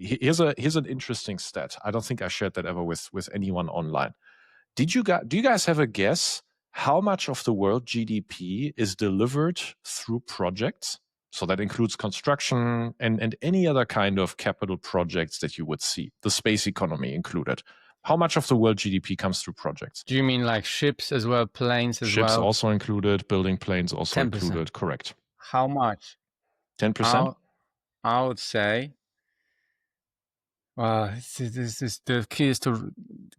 here's an interesting stat. I don't think I shared that ever with anyone online. Do you guys have a guess how much of the world GDP is delivered through projects? So that includes construction and any other kind of capital projects that you would see, the space economy included. How much of the world GDP comes through projects? Do you mean like ships as well, planes as well? Ships also included, building planes also 10%. included, correct. How much? 10%? I would say, this is the key is to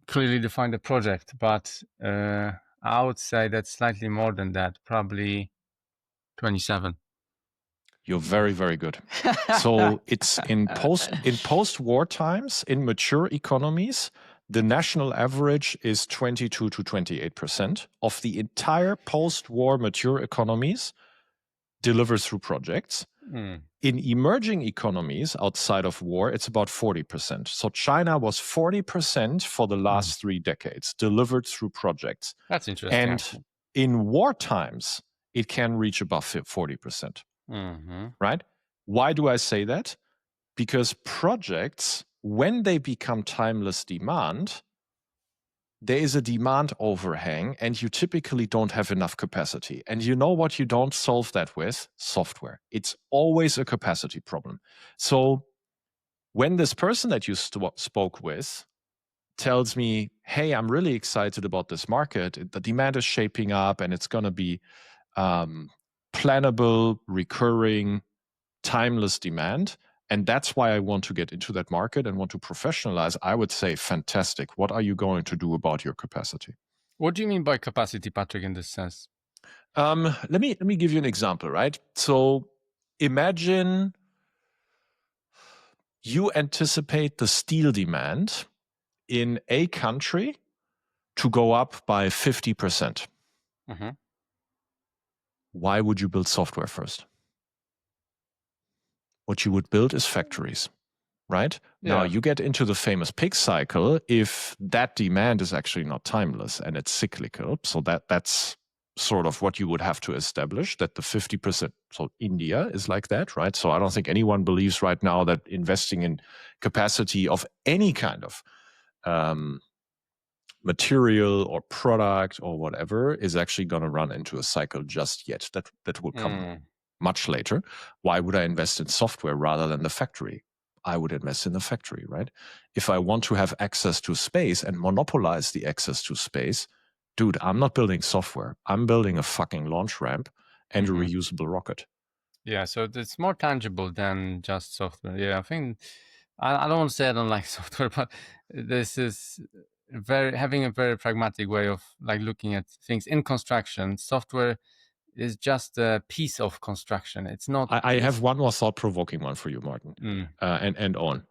clearly define the project, but I would say that's slightly more than that, probably 27. You're very, very good. So it's in post-war times, in mature economies, the national average is 22 to 28% of the entire post-war mature economies delivered through projects. In emerging economies outside of war, it's about 40%. So China was 40% for the last 3 decades delivered through projects. That's interesting. And in war times, it can reach above 40%. Right? Why do I say that? Because projects, when they become timeless demand, there is a demand overhang and you typically don't have enough capacity. And you know what you don't solve that with? Software. It's always a capacity problem. So when this person that you spoke with tells me, hey, I'm really excited about this market, the demand is shaping up and it's going to be plannable, recurring, timeless demand, and that's why I want to get into that market and want to professionalize, I would say, fantastic. What are you going to do about your capacity? What do you mean by capacity, Patrick, in this sense? Let me give you an example, right? So imagine you anticipate the steel demand in a country to go up by 50%. Why would you build software first? What you would build is factories, right? Yeah. Now you get into the famous pig cycle if that demand is actually not timeless and it's cyclical. So that's sort of what you would have to establish, that the 50%, so India is like that, right? So I don't think anyone believes right now that investing in capacity of any kind of material or product or whatever is actually going to run into a cycle just yet. That will come much later. Why would I invest in software rather than the factory? I would invest in the factory, right? If I want to have access to space and monopolize the access to space, dude, I'm not building software. I'm building a fucking launch ramp and a reusable rocket. Yeah, so it's more tangible than just software. Yeah, I think, I don't want to say I don't like software, but this is having a very pragmatic way of like looking at things in construction. Software is just a piece of construction. It's not. I have one more thought-provoking one for you, Martin, and on.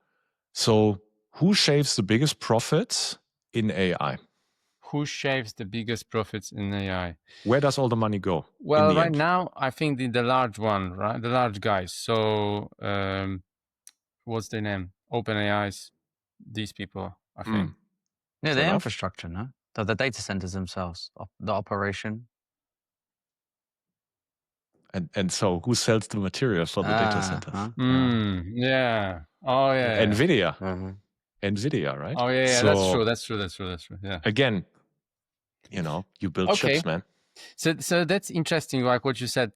So, who shaves the biggest profits in AI? Who shaves the biggest profits in AI? Where does all the money go? Well, right now, I think the large one, right? The large guys. So, what's their name? OpenAI's. These people, I think. Yeah, the infrastructure, no? The data centers themselves, the operation. And so who sells the material for the data centers? Yeah. Oh, yeah. Nvidia. Nvidia, right? Oh, yeah. So, that's true. Yeah. Again, you build chips, man. So that's interesting, like what you said.